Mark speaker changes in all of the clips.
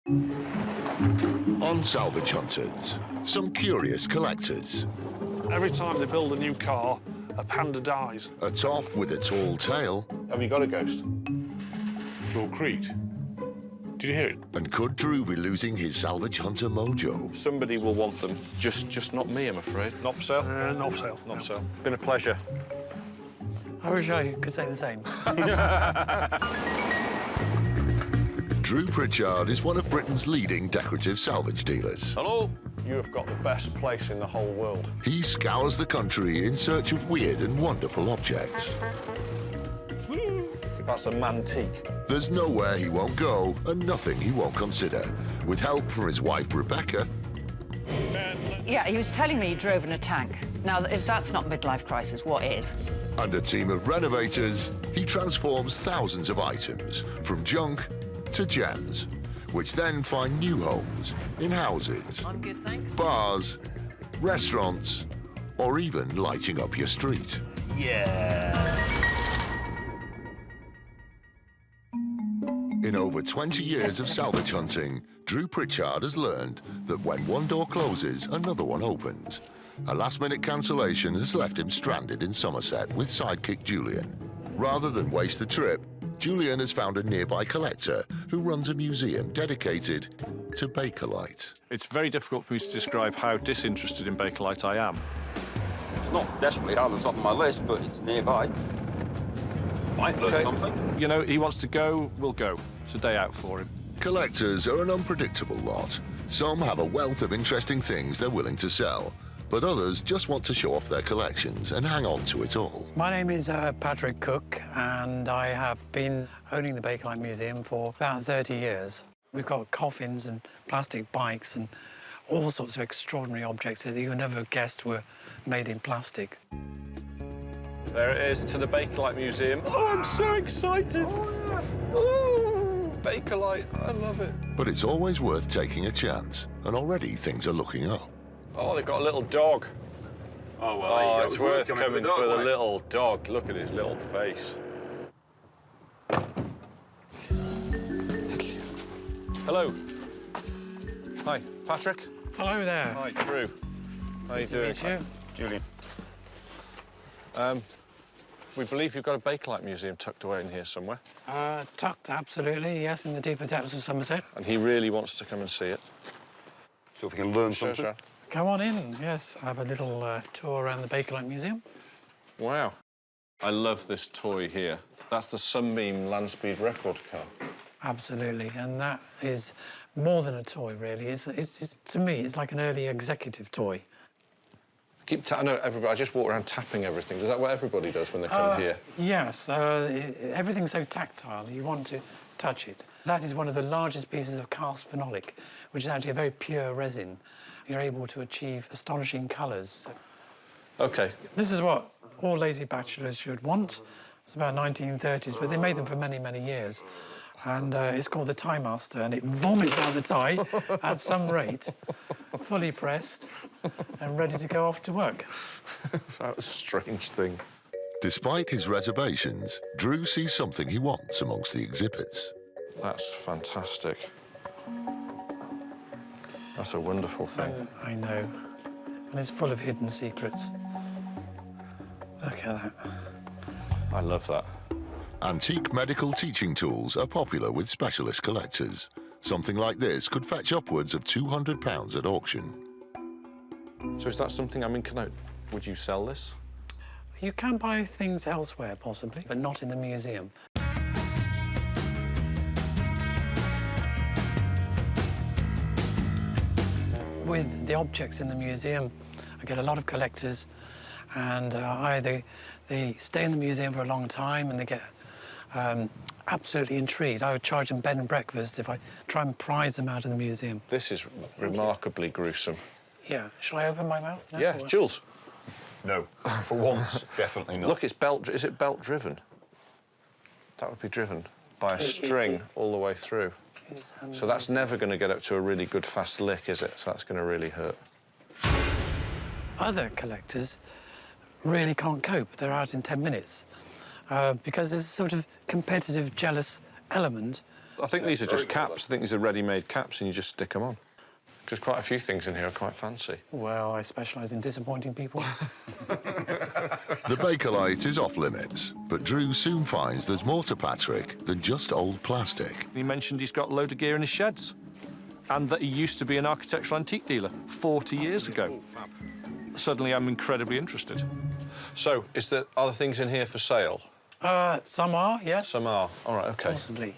Speaker 1: On Salvage Hunters, some curious collectors.
Speaker 2: Every time they build a new car, a panda dies.
Speaker 1: A toff with a tall tail.
Speaker 3: Have you got a ghost?
Speaker 2: Floor creaked. Did you hear it?
Speaker 1: And could Drew be losing his Salvage Hunter mojo?
Speaker 3: Somebody will want them, just not me, I'm afraid. Not for sale?
Speaker 2: Not for sale.
Speaker 3: Not for sale. Been a pleasure.
Speaker 4: I wish I could say the same.
Speaker 1: Drew Pritchard is one of Britain's leading decorative salvage dealers.
Speaker 3: Hello? You have got the best place in the whole world.
Speaker 1: He scours the country in search of weird and wonderful objects.
Speaker 3: That's a mantique.
Speaker 1: There's nowhere he won't go and nothing he won't consider. With help from his wife, Rebecca,
Speaker 5: Yeah, he was telling me he drove in a tank. Now, if that's not midlife crisis, what is?
Speaker 1: and a team of renovators, he transforms thousands of items, from junk to gems, which then find new homes in houses,
Speaker 5: I'm good, thanks.
Speaker 1: bars, restaurants, or even lighting up your street. In over 20 years of salvage hunting, Drew Pritchard has learned that when one door closes, another one opens. A last-minute cancellation has left him stranded in Somerset with sidekick Julian. Rather than waste the trip, Julian has found a nearby collector who runs a museum dedicated to Bakelite.
Speaker 3: It's very difficult for me to describe how disinterested in Bakelite I am.
Speaker 6: It's not desperately hard on top of my list, but it's nearby. Might learn something.
Speaker 3: You know, he wants to go, we'll go. It's a day out for him.
Speaker 1: Collectors are an unpredictable lot. Some have a wealth of interesting things they're willing to sell, but others just want to show off their collections and hang on to it all.
Speaker 4: My name is Patrick Cook, and I have been owning the Bakelite Museum for about 30 years. We've got coffins and plastic bikes and all sorts of extraordinary objects that you would never have guessed were made in plastic.
Speaker 3: There it is, to the Bakelite Museum. Oh, I'm so excited. Ooh, Bakelite, I love it.
Speaker 1: But it's always worth taking a chance, and already things are looking up.
Speaker 3: Oh, they've got a little dog.
Speaker 6: Oh, well,
Speaker 3: Oh, it's worth coming for the
Speaker 6: wasn't it?
Speaker 3: little dog. Look at his little face. Hello. Hi, Patrick.
Speaker 4: Hello there.
Speaker 3: Hi, Drew. How you doing?
Speaker 4: Nice to meet you.
Speaker 3: Julian. We believe you've got a Bakelite museum tucked away in here somewhere.
Speaker 4: Tucked, absolutely, yes, in the deeper depths of Somerset.
Speaker 3: And he really wants to come and see it.
Speaker 6: So if we can learn
Speaker 3: Show us
Speaker 6: something.
Speaker 3: around.
Speaker 4: Come on in, yes. I have a little tour around the Bakelite Museum.
Speaker 3: Wow. I love this toy here. That's the Sunbeam land speed record car.
Speaker 4: Absolutely, and that is more than a toy, really. It's to me, it's like an early executive toy.
Speaker 3: I know everybody, I just walk around tapping everything. Is that what everybody does when they come here?
Speaker 4: Yes, everything's so tactile, you want to touch it. That is one of the largest pieces of cast phenolic, which is actually a very pure resin. You're able to achieve astonishing colours.
Speaker 3: OK.
Speaker 4: This is what all lazy bachelors should want. It's about 1930s, but they made them for many, many years. And it's called the Tie Master, and it vomits out the tie at some rate, fully pressed and ready to go off to work.
Speaker 3: That's a strange thing.
Speaker 1: Despite his reservations, Drew sees something he wants amongst the exhibits.
Speaker 3: That's fantastic. That's a wonderful thing.
Speaker 4: I know. And it's full of hidden secrets. Look at that.
Speaker 3: I love that.
Speaker 1: Antique medical teaching tools are popular with specialist collectors. Something like this could fetch upwards of £200 at auction.
Speaker 3: So is that something, would you sell this?
Speaker 4: You can buy things elsewhere, possibly, but not in the museum. With the objects in the museum, I get a lot of collectors, and either they stay in the museum for a long time and they get absolutely intrigued. I would charge them bed and breakfast if I try and prize them out of the museum.
Speaker 3: This is remarkably gruesome.
Speaker 4: Yeah. Shall I open my mouth now?
Speaker 3: Yeah, Jules.
Speaker 6: No, for once, definitely not.
Speaker 3: Look, it's is it belt driven? That would be driven by a string all the way through. So that's never going to get up to a really good fast lick, is it? So that's going to really hurt.
Speaker 4: Other collectors really can't cope. They're out in 10 minutes because there's a sort of competitive, jealous element
Speaker 3: I think these are just caps. I think these are ready-made caps and you just stick them on. Because quite a few things in here are quite fancy.
Speaker 4: Well, I specialise in disappointing people.
Speaker 1: The Bakelite is off limits, but Drew soon finds there's more to Patrick than just old plastic.
Speaker 3: He mentioned he's got a load of gear in his sheds and that he used to be an architectural antique dealer 40 years ago. Suddenly I'm incredibly interested. So, is there other things in here for sale?
Speaker 4: Some are, yes.
Speaker 3: Some are. All right, OK.
Speaker 4: Possibly.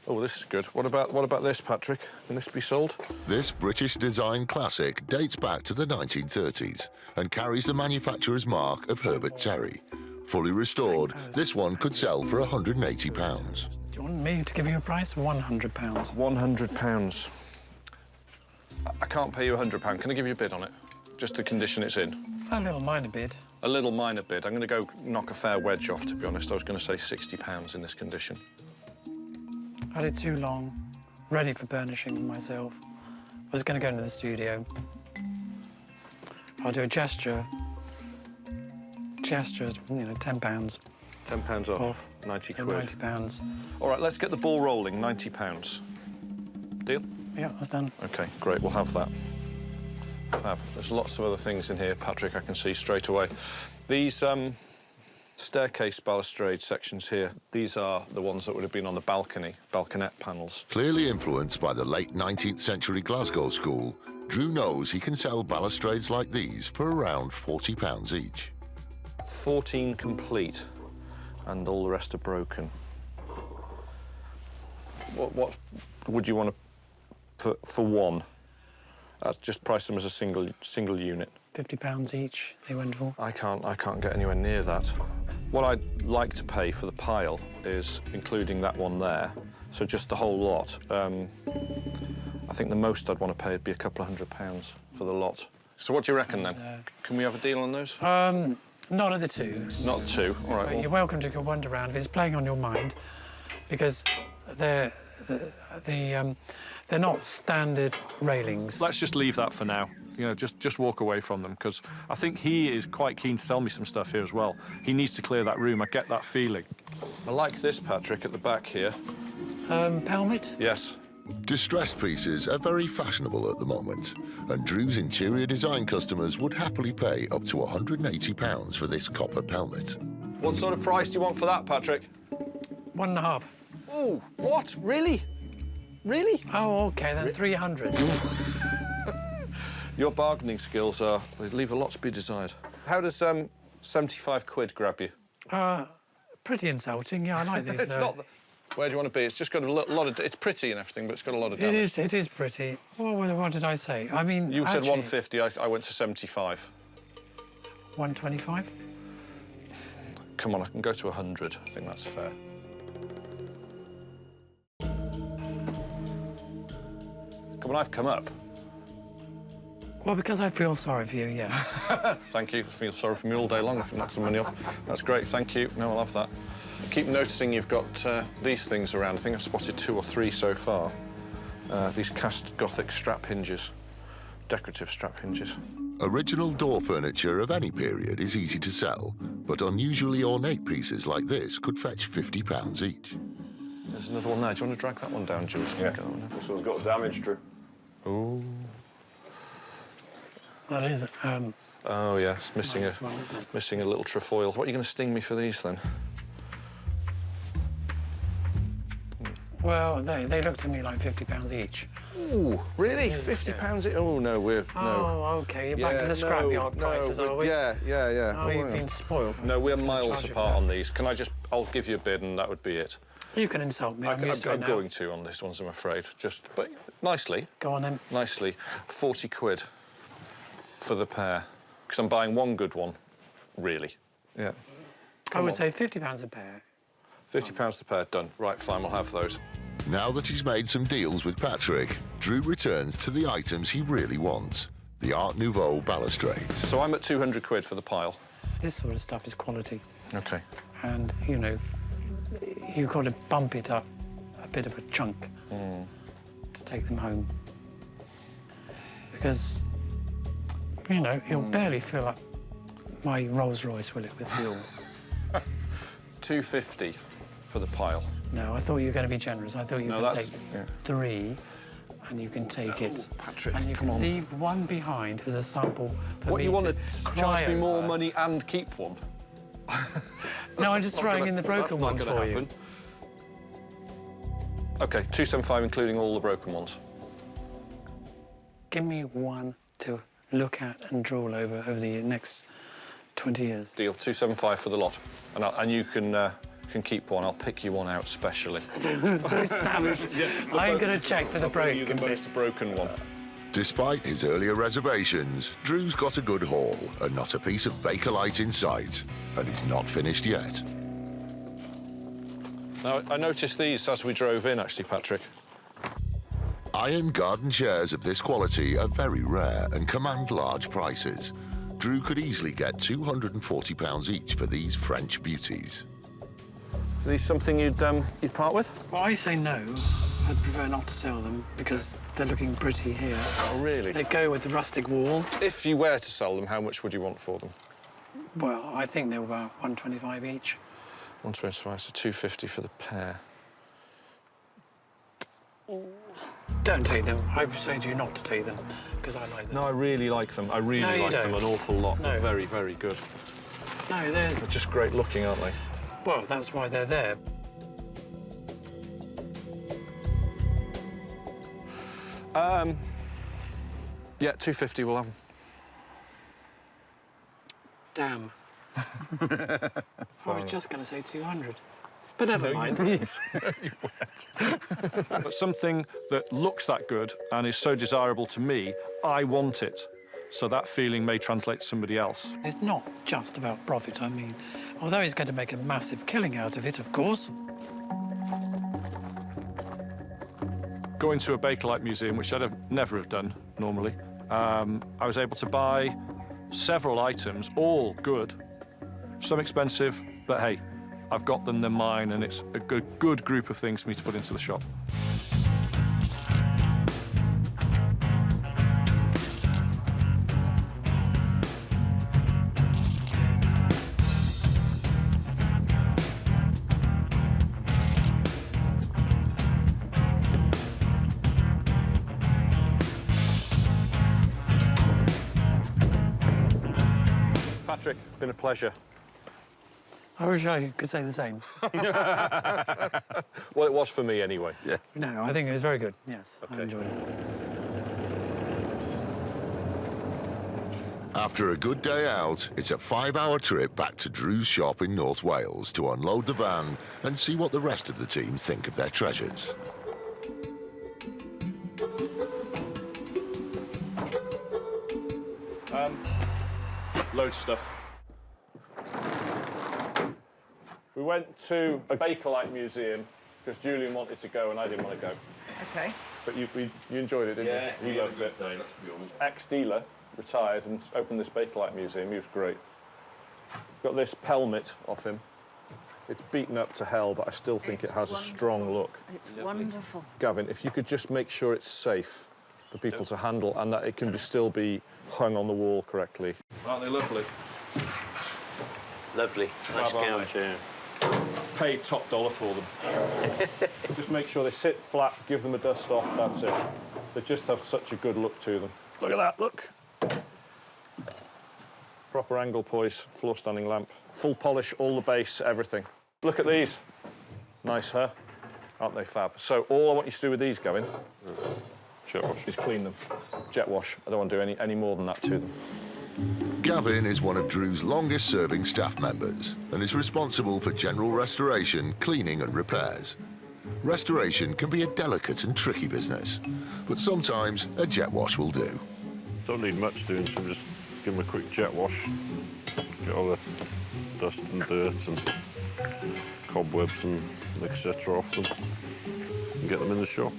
Speaker 3: Oh, this is good. What about this, Patrick? Can this be sold?
Speaker 1: This British design classic dates back to the 1930s and carries the manufacturer's mark of Herbert Terry. Fully restored, this one could sell for £180.
Speaker 4: Do you want me to give you a price? £100.
Speaker 3: £100. I can't pay you £100. Can I give you a bid on it? Just the condition it's in.
Speaker 4: A little minor bid.
Speaker 3: A little minor bid. I'm going to go knock a fair wedge off, to be honest. I was going to say £60 in this condition.
Speaker 4: Had it too long, ready for burnishing myself. I was going to go into the studio. I'll do a gesture. Gestures, you know, £10.
Speaker 3: £10 off. 90
Speaker 4: So
Speaker 3: quid.
Speaker 4: £90.
Speaker 3: All right, let's get the ball rolling. £90. Deal?
Speaker 4: Yeah, that's done.
Speaker 3: OK, great. We'll have that. Fab. There's lots of other things in here, Patrick, I can see straight away. These staircase balustrade sections here, these are the ones that would have been on the balconette panels.
Speaker 1: Clearly influenced by the late 19th century Glasgow school, Drew knows he can sell balustrades like these for around £40 each.
Speaker 3: 14 complete, and all the rest are broken. What would you want to, for one? Just price them as a single unit.
Speaker 4: £50 each, they went for.
Speaker 3: I can't get anywhere near that. What I'd like to pay for the pile is including that one there, so just the whole lot. I think the most I'd want to pay would be a couple of £100 for the lot. So what do you reckon then? Can we have a deal on those?
Speaker 4: Not at the two.
Speaker 3: Not two. All right. Well,
Speaker 4: You're welcome to go wander around if it's playing on your mind, because they're not standard railings.
Speaker 3: let's just leave that for now. You know, just walk away from them, because I think he is quite keen to sell me some stuff here as well. He needs to clear that room. I get that feeling. I like this, Patrick, at the back here.
Speaker 4: Pelmet?
Speaker 3: Yes.
Speaker 1: Distressed pieces are very fashionable at the moment, and Drew's interior design customers would happily pay up to £180 for this copper pelmet.
Speaker 3: What sort of price do you want for that, Patrick?
Speaker 4: 1.5.
Speaker 3: Oh, what? Really? Really?
Speaker 4: Oh, OK, then 300.
Speaker 3: Your bargaining skills they leave a lot to be desired. How does 75 quid grab you?
Speaker 4: Pretty insulting, yeah, I like these.
Speaker 3: It's not. Where do you want to be? It's just got a lot of. It's pretty and everything, but it's got a lot of damage.
Speaker 4: It is pretty. What did I say? I mean,
Speaker 3: You said
Speaker 4: actually,
Speaker 3: 150. I went to 75.
Speaker 4: 125.
Speaker 3: Come on, I can go to 100. I think that's fair. Come on, I've come up.
Speaker 4: Well, because I feel sorry for you, yes.
Speaker 3: Thank you. I feel sorry for me all day long if you knock some money off. That's great, thank you. No, I'll have that. I keep noticing you've got these things around. I think I've spotted 2 or 3 so far. These cast Gothic strap hinges, decorative strap hinges.
Speaker 1: Original door furniture of any period is easy to sell, but unusually ornate pieces like this could fetch £50 each.
Speaker 3: There's another one there. Do you want to drag that one down, Jules?
Speaker 6: Yeah. This one's got damage, Drew.
Speaker 3: Ooh.
Speaker 4: That is.
Speaker 3: Oh yeah, it's missing
Speaker 4: Nice one, isn't it?
Speaker 3: missing a little trefoil. What are you going to sting me for these then?
Speaker 4: Well, they look to me like £50 each.
Speaker 3: Ooh, really? £50 each? Oh no, no.
Speaker 4: Oh, OK, you're back to the scrapyard prices, are we?
Speaker 3: Yeah.
Speaker 4: Oh, you've been spoiled.
Speaker 3: No, we're
Speaker 4: It's gonna
Speaker 3: miles
Speaker 4: charge you
Speaker 3: apart
Speaker 4: for
Speaker 3: on these. I'll give you a bid and that would be it.
Speaker 4: that. You can insult me. I'm used to it
Speaker 3: I'm
Speaker 4: now.
Speaker 3: going to on this one, I'm afraid. But nicely.
Speaker 4: Go on then.
Speaker 3: Nicely. 40 quid for the pair. Because I'm buying one good one, really. Yeah.
Speaker 4: I would say £50 a pair.
Speaker 3: £50 the pair, done. Right, fine, we'll have those.
Speaker 1: Now that he's made some deals with Patrick, Drew returns to the items he really wants, the Art Nouveau balustrades.
Speaker 3: So I'm at 200 quid for the pile.
Speaker 4: This sort of stuff is quality.
Speaker 3: OK.
Speaker 4: And, you know, you've got to bump it up a bit of a chunk to take them home. Because, you know, you'll barely fill up my Rolls Royce, will it, with fuel?
Speaker 3: 250 for the pile.
Speaker 4: No, I thought you were going to be generous. I thought you
Speaker 3: No,
Speaker 4: could
Speaker 3: that's-
Speaker 4: take
Speaker 3: yeah.
Speaker 4: 3 and you can take it.
Speaker 3: Patrick,
Speaker 4: and you
Speaker 3: come
Speaker 4: can
Speaker 3: on.
Speaker 4: leave 1 behind as a sample for
Speaker 3: What,
Speaker 4: me
Speaker 3: you want to
Speaker 4: to
Speaker 3: charge
Speaker 4: cry
Speaker 3: me more
Speaker 4: over.
Speaker 3: money and keep one?
Speaker 4: No, I'm just
Speaker 3: Not
Speaker 4: throwing
Speaker 3: gonna-
Speaker 4: in the
Speaker 3: that's
Speaker 4: broken
Speaker 3: not
Speaker 4: ones
Speaker 3: gonna
Speaker 4: for you.
Speaker 3: happen. OK, 275 including all the broken ones.
Speaker 4: Give me 1 to look at and drool over the next 20 years.
Speaker 3: Deal, 275 for the lot. And you can keep one. I'll pick you one out specially.
Speaker 4: Those damaged. I'm going to check for the broken
Speaker 3: The
Speaker 4: bits.
Speaker 3: most broken one.
Speaker 1: Despite his earlier reservations, Drew's got a good haul and not a piece of Bakelite in sight. And he's not finished yet.
Speaker 3: Now, I noticed these as we drove in, actually, Patrick.
Speaker 1: Iron garden chairs of this quality are very rare and command large prices. Drew could easily get £240 each for these French beauties.
Speaker 3: Are these something you'd part with?
Speaker 4: Well, I say no. I'd prefer not to sell them because they're looking pretty here.
Speaker 3: Oh, really?
Speaker 4: They go with the rustic wall.
Speaker 3: If you were to sell them, how much would you want for them?
Speaker 4: Well, I think they were about 125 each.
Speaker 3: 125, so 250 for the pair.
Speaker 4: Don't take them. I say to you not to take them because I like them.
Speaker 3: No, I really like them. I really
Speaker 4: No, you
Speaker 3: like them
Speaker 4: don't.
Speaker 3: an awful lot.
Speaker 4: No.
Speaker 3: They're very, very good.
Speaker 4: No,
Speaker 3: They're just great looking, aren't they?
Speaker 4: well, that's why they're there.
Speaker 3: Yeah, 250 we'll have them.
Speaker 4: Damn. I was just going to say 200. But never mind.
Speaker 3: But something that looks that good and is so desirable to me, I want it. So that feeling may translate to somebody else.
Speaker 4: It's not just about profit. I mean, although he's going to make a massive killing out of it, of course.
Speaker 3: Going to a Bakelite museum, which I'd never have done normally, I was able to buy several items, all good. Some expensive, but hey, I've got them, they're mine, and it's a good group of things for me to put into the shop. Patrick, been a pleasure.
Speaker 4: I wish I could say the same.
Speaker 3: Well, it was for me anyway.
Speaker 6: Yeah.
Speaker 4: No, I think it was very good. Yes, I
Speaker 3: Okay.
Speaker 4: enjoyed it.
Speaker 1: After a good day out, it's a 5-hour trip back to Drew's shop in North Wales to unload the van and see what the rest of the team think of their treasures.
Speaker 3: Loads of stuff. We went to a Bakelite museum because Julian wanted to go and I didn't want to go.
Speaker 5: OK.
Speaker 3: But you enjoyed it, didn't you? You loved it. Ex-dealer, retired, and opened this Bakelite museum. He was great. Got this pelmet off him. It's beaten up to hell, but I still think it has a strong look.
Speaker 5: It's wonderful.
Speaker 3: Gavin, if you could just make sure it's safe for people to handle and that it can still be hung on the wall correctly. Aren't they lovely?
Speaker 7: Lovely. Nice
Speaker 3: Fab, aren't
Speaker 7: couch, yeah.
Speaker 3: Paid top dollar for them. Just make sure they sit flat, give them a dust off, that's it. They just have such a good look to them. Look at that, look. Proper angle poise, floor standing lamp. Full polish, all the base, everything. Look at these. Nice, huh? Aren't they fab? So all I want you to do with these, Gavin,
Speaker 2: Jet wash.
Speaker 3: is clean them. Jet wash. I don't want to do any more than that to them.
Speaker 1: Gavin is one of Drew's longest-serving staff members and is responsible for general restoration, cleaning and repairs. Restoration can be a delicate and tricky business, but sometimes a jet wash will do.
Speaker 2: Don't need much doing, so just give them a quick jet wash. Get all the dust and dirt and cobwebs and etc. off them. And get them in the shop.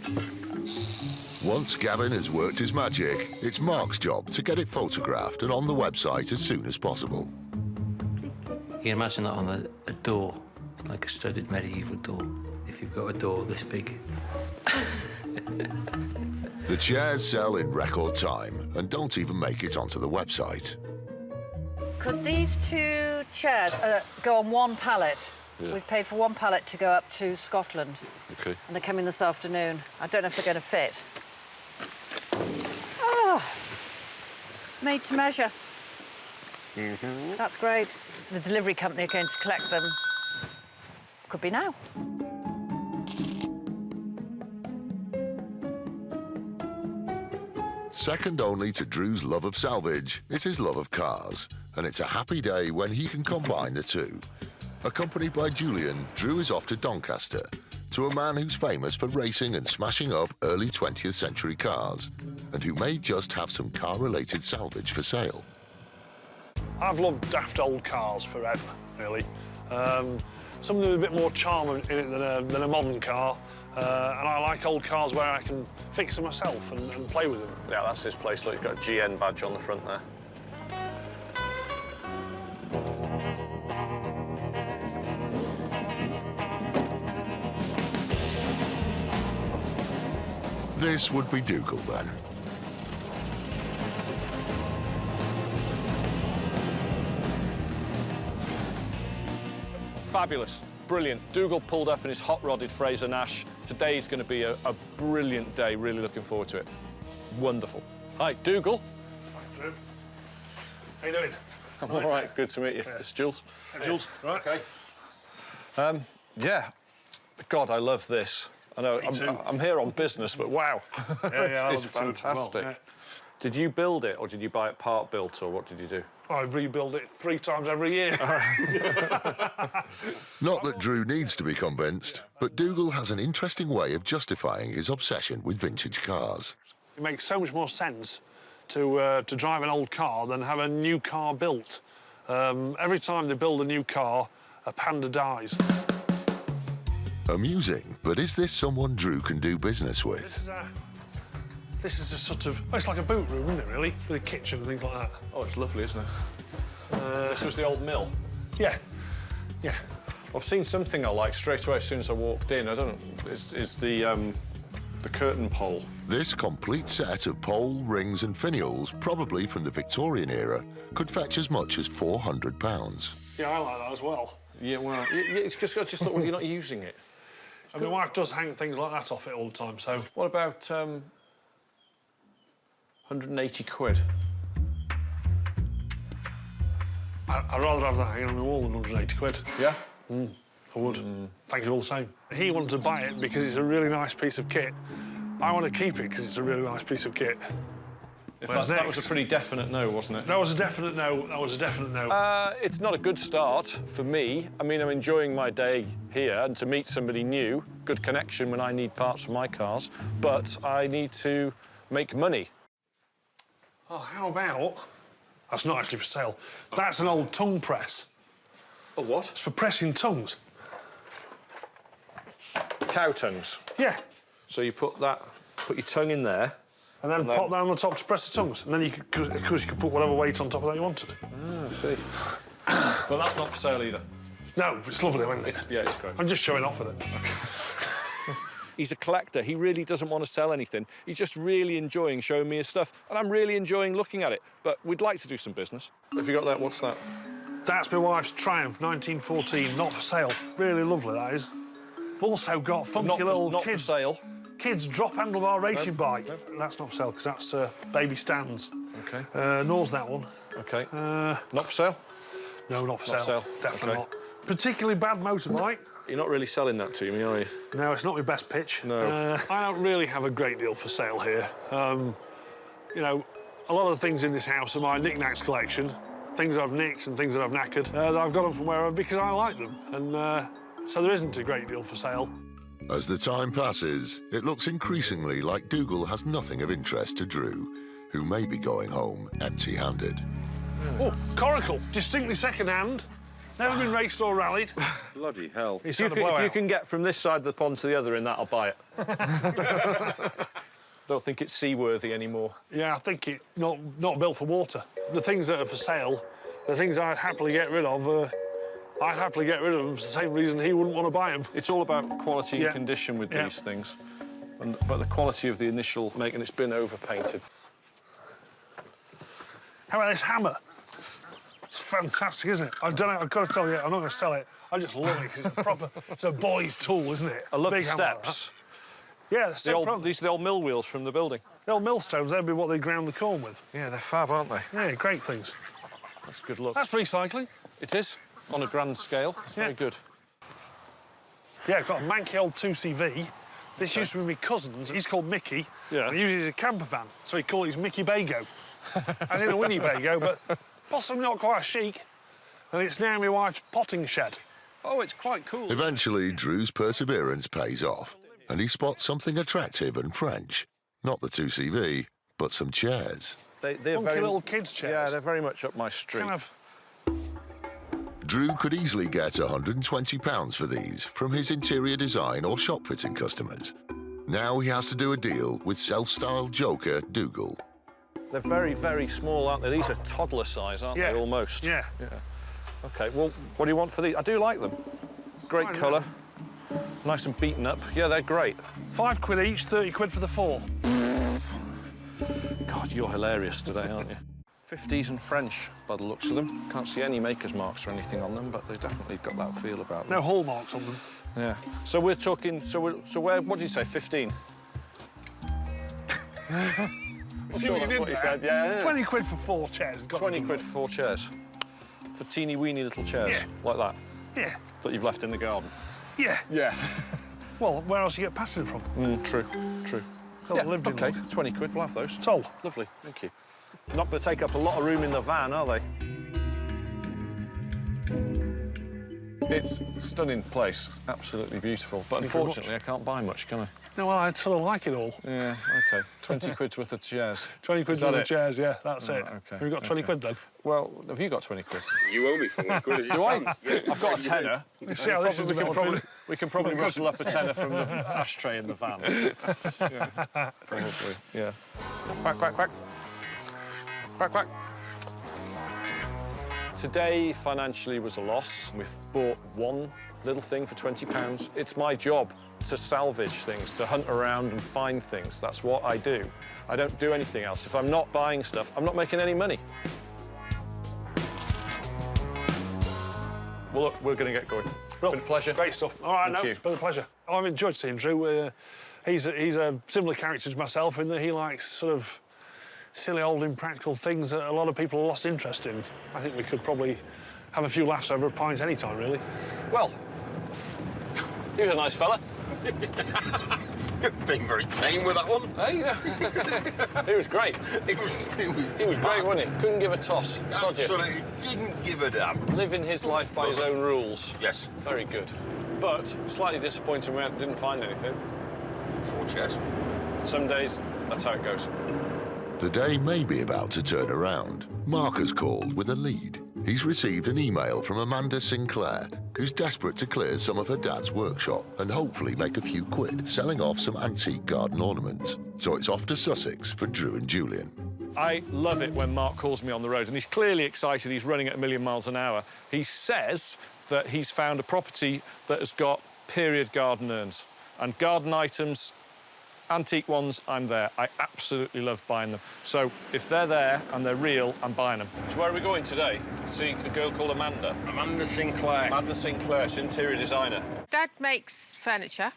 Speaker 1: Once Gavin has worked his magic, it's Mark's job to get it photographed and on the website as soon as possible.
Speaker 8: You can imagine that on a door, like a studded medieval door, if you've got a door this big.
Speaker 1: The chairs sell in record time and don't even make it onto the website.
Speaker 5: Could these 2 chairs go on one pallet?
Speaker 2: Yeah.
Speaker 5: We've paid for one pallet to go up to Scotland.
Speaker 2: Okay.
Speaker 5: And they're coming this afternoon. I don't know if they're going to fit. Oh, made to measure. That's great. The delivery company are going to collect them. Could be now.
Speaker 1: Second only to Drew's love of salvage is his love of cars, and it's a happy day when he can combine the two. Accompanied by Julian, Drew is off to Doncaster, to a man who's famous for racing and smashing up early 20th century cars, and who may just have some car-related salvage for sale.
Speaker 7: I've loved daft old cars forever, really. Some of them have a bit more charm in it than a modern car. And I like old cars where I can fix them myself and play with them.
Speaker 3: Yeah, that's this place. Look, you've got a GN badge on the front there.
Speaker 1: This would be Dougal then.
Speaker 3: Fabulous, brilliant. Dougal pulled up in his hot-rodded Fraser Nash. Today's going to be a brilliant day. Really looking forward to it. Wonderful. Hi, Dougal.
Speaker 7: Hi, Drew. How you doing?
Speaker 3: I'm all right. Good to meet you. It's Jules.
Speaker 7: Hey, Jules. Right.
Speaker 3: Okay. Yeah. God, I love this. I know I'm here on business, but wow, it's fantastic.
Speaker 7: Well, yeah.
Speaker 3: Did you build it, or did you buy it part built, or what did you do?
Speaker 7: I rebuild it 3 times every year.
Speaker 1: Not that Drew needs to be convinced, but Dougal has an interesting way of justifying his obsession with vintage cars.
Speaker 7: It makes so much more sense to drive an old car than have a new car built. Every time they build a new car, a panda dies.
Speaker 1: Amusing, but is this someone Drew can do business with?
Speaker 7: This is a sort of... Well, it's like a boot room, isn't it, really? With a kitchen and things like that.
Speaker 3: Oh, it's lovely, isn't it? This was the old mill.
Speaker 7: Yeah. Yeah.
Speaker 3: I've seen something I like straight away as soon as I walked in. I don't know. Is the curtain pole.
Speaker 1: This complete set of pole, rings and finials, probably from the Victorian era, could fetch as much as £400.
Speaker 7: Yeah, I like that as well.
Speaker 3: Yeah, well, it's just I just thought, well, you're not using it.
Speaker 7: And my wife does hang things like that off it all the time, so...
Speaker 3: What about 180 quid?
Speaker 7: I'd rather have that hanging on the wall than 180 quid.
Speaker 3: Yeah?
Speaker 7: I would. Thank you all the same. He wanted to buy it because it's a really nice piece of kit. I want to keep it because it's a really nice piece of kit.
Speaker 3: That was a pretty definite no, wasn't it?
Speaker 7: That was a definite no. That was a definite no.
Speaker 3: It's not a good start for me. I mean, I'm enjoying my day here, and to meet somebody new, good connection when I need parts for my cars, but I need to make money.
Speaker 7: Oh, how about... That's not actually for sale. That's an old tongue press.
Speaker 3: A what?
Speaker 7: It's for pressing tongues.
Speaker 3: Cow tongues.
Speaker 7: Yeah.
Speaker 3: So you put your tongue in there.
Speaker 7: And then pop that on the top to press the tongues. And then you could, because you could put whatever weight on top of that you wanted.
Speaker 3: Ah, I see. But that's not for sale either.
Speaker 7: No, it's lovely, isn't it?
Speaker 3: Yeah, it's great.
Speaker 7: I'm just showing off with it.
Speaker 3: He's a collector. He really doesn't want to sell anything. He's just really enjoying showing me his stuff, and I'm really enjoying looking at it. But we'd like to do some business. Have you got that? What's that?
Speaker 7: That's my wife's Triumph, 1914, not for sale. Really lovely, that is. I've also got funky little
Speaker 3: not
Speaker 7: kids.
Speaker 3: for sale.
Speaker 7: Kids drop handlebar racing bike. That's not for sale, because that's baby stands.
Speaker 3: Okay.
Speaker 7: Nor's that one.
Speaker 3: Okay. Not for sale?
Speaker 7: No, not for
Speaker 3: Not
Speaker 7: sale.
Speaker 3: for sale.
Speaker 7: Definitely
Speaker 3: Okay.
Speaker 7: not. Particularly bad motorbike.
Speaker 3: You're not really selling that to me, are you?
Speaker 7: No, it's not my best pitch.
Speaker 3: No.
Speaker 7: I don't really have a great deal for sale here. You know, a lot of the things in this house are my knickknacks collection. Things I've nicked and things that I've knackered. That I've got them from wherever because I like them. And so there isn't a great deal for sale.
Speaker 1: As the time passes, it looks increasingly like Dougal has nothing of interest to Drew, who may be going home empty-handed.
Speaker 7: Oh, coracle, distinctly second-hand. Never been raced or rallied.
Speaker 3: Bloody hell.
Speaker 7: If
Speaker 3: If you can get from this side of the pond to the other in that, I'll buy it. Don't think it's seaworthy anymore.
Speaker 7: Yeah, I think it's not built for water. The things that are for sale, the things I'd happily get rid of, I'd happily get rid of them for the same reason he wouldn't want to buy them.
Speaker 3: It's all about quality and condition with these things. But the quality of the initial make, and it's been overpainted.
Speaker 7: How about this hammer? It's fantastic, isn't it? I've got to tell you, I'm not going to sell it. I just love it because it's a proper, it's a boy's tool, isn't it?
Speaker 3: I love
Speaker 7: Big
Speaker 3: the
Speaker 7: hammer like
Speaker 3: steps.
Speaker 7: that. Yeah,
Speaker 3: These are the old mill wheels from the building.
Speaker 7: The old millstones, that'd be what they ground the corn with.
Speaker 3: Yeah, they're fab, aren't they?
Speaker 7: Yeah, great things.
Speaker 3: That's good look.
Speaker 7: That's recycling.
Speaker 3: It is, on a grand scale. It's very good.
Speaker 7: Yeah, I've got a manky old 2CV. This used to be my cousin's. He's called Mickey.
Speaker 3: Yeah.
Speaker 7: And he uses a camper van, so he called it his Mickey Bago. As in a Winnebago, but possibly not quite as chic. And it's now my wife's potting shed.
Speaker 3: Oh, it's quite cool.
Speaker 1: Eventually, Drew's perseverance pays off, and he spots something attractive and French. Not the 2CV, but some chairs.
Speaker 3: They're
Speaker 7: Funky
Speaker 3: very
Speaker 7: little kids' chairs.
Speaker 3: Yeah, they're very much up my street.
Speaker 7: Kind of.
Speaker 1: Drew could easily get £120 for these from his interior design or shop fitting customers. Now he has to do a deal with self-styled joker Dougal.
Speaker 3: They're very, very small, aren't they? These are toddler size, aren't they, almost?
Speaker 7: Yeah.
Speaker 3: OK, well, what do you want for these? I do like them. Great colour. Nice and beaten up. Yeah, they're great.
Speaker 7: £5 each, 30 quid for the 4.
Speaker 3: God, you're hilarious today, aren't you? 50s and French, by the looks of them. Can't see any maker's marks or anything on them, but they've definitely got that feel about them.
Speaker 7: No hallmarks on them.
Speaker 3: Yeah. So we're talking, so where, what did you say, 15? I'm sure that's what you said, yeah.
Speaker 7: 20 quid for 4 chairs.
Speaker 3: 20 quid for 4 chairs. For teeny-weeny little chairs, like that,
Speaker 7: Yeah.
Speaker 3: that you've left in the garden.
Speaker 7: Yeah.
Speaker 3: Yeah.
Speaker 7: Well, where else do you get pattern from?
Speaker 3: True.
Speaker 7: Well, lived in
Speaker 3: OK,
Speaker 7: one.
Speaker 3: 20 quid, we'll have those.
Speaker 7: Sold.
Speaker 3: Lovely, thank you. Not going to take up a lot of room in the van, are they? It's a stunning place. It's absolutely beautiful. But unfortunately, I can't buy much, can I?
Speaker 7: No, well, I sort of like it all.
Speaker 3: Yeah, OK. 20 quid's worth of chairs.
Speaker 7: 20 quid
Speaker 3: Is
Speaker 7: for
Speaker 3: that
Speaker 7: the
Speaker 3: it?
Speaker 7: chairs, yeah, that's it.
Speaker 3: OK.
Speaker 7: Have you got 20 quid then?
Speaker 3: Well, have you got 20 quid?
Speaker 6: You owe me 40 quid.
Speaker 3: Do I? I've got a tenner.
Speaker 7: See how this is developing.
Speaker 3: We can probably rustle up a tenner from the ashtray in the van. Yeah, probably, yeah. Quack, quack, quack. Quack, quack. Today, financially, was a loss. We've bought one little thing for £20. It's my job to salvage things, to hunt around and find things. That's what I do. I don't do anything else. If I'm not buying stuff, I'm not making any money. Well, look, we're going to get going.
Speaker 7: Well,
Speaker 3: been a pleasure.
Speaker 7: Great stuff. All right,
Speaker 3: Thank you.
Speaker 7: It's been a pleasure. I've enjoyed seeing Drew. He's a similar character to myself in that he likes sort of silly, old, impractical things that a lot of people have lost interest in. I think we could probably have a few laughs over a pint any time, really.
Speaker 3: Well, he was a nice fella.
Speaker 6: You're being very tame with that one.
Speaker 3: Hey, he was great. He was great, wasn't he? Couldn't give a toss. Sod you.
Speaker 6: Absolutely didn't give a damn.
Speaker 3: Living his life by his own rules.
Speaker 6: Yes.
Speaker 3: Very good. But slightly disappointing we didn't find anything.
Speaker 6: 4 chairs.
Speaker 3: Some days, that's how it goes.
Speaker 1: The day may be about to turn around. Mark has called with a lead. He's received an email from Amanda Sinclair, who's desperate to clear some of her dad's workshop and hopefully make a few quid selling off some antique garden ornaments. So it's off to Sussex for Drew and Julian.
Speaker 3: I love it when Mark calls me on the road, and he's clearly excited. He's running at 1,000,000 miles an hour. He says that he's found a property that has got period garden urns and garden items. Antique ones, I'm there. I absolutely love buying them. So if they're there and they're real, I'm buying them. So where are we going today? See a girl called Amanda.
Speaker 6: Amanda Sinclair.
Speaker 3: Amanda Sinclair, she's interior designer.
Speaker 5: Dad makes furniture,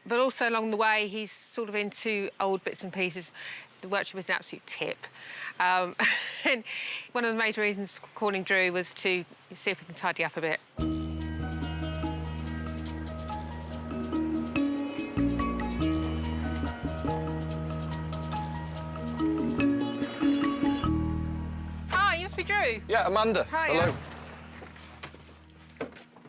Speaker 5: but also along the way, he's sort of into old bits and pieces. The workshop is an absolute tip. And one of the major reasons for calling Drew was to see if we can tidy up a bit. Drew.
Speaker 3: Yeah, Amanda.
Speaker 5: Hi.
Speaker 3: Hello.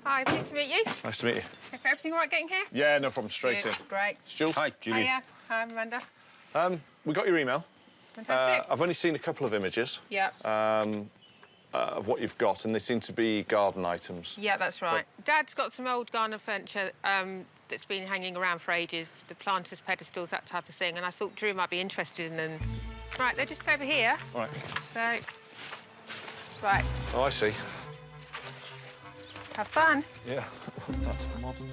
Speaker 5: Hi, pleased to meet you.
Speaker 3: Nice to meet you.
Speaker 5: Is everything all right getting here?
Speaker 3: Yeah, no problem. Straight in.
Speaker 5: Great.
Speaker 3: It's Jules.
Speaker 6: Hi, Julian.
Speaker 5: Hiya. Hi, I'm Amanda.
Speaker 3: We got your email.
Speaker 5: Fantastic.
Speaker 3: I've only seen a couple of images.
Speaker 5: Yeah.
Speaker 3: Of what you've got, and they seem to be garden items.
Speaker 5: Yeah, that's right. Dad's got some old garden furniture that's been hanging around for ages, the planters, pedestals, that type of thing, and I thought Drew might be interested in them. Right, they're just over here.
Speaker 3: All right.
Speaker 5: So, right.
Speaker 3: Oh, I see.
Speaker 5: Have fun.
Speaker 3: Yeah. That's modern.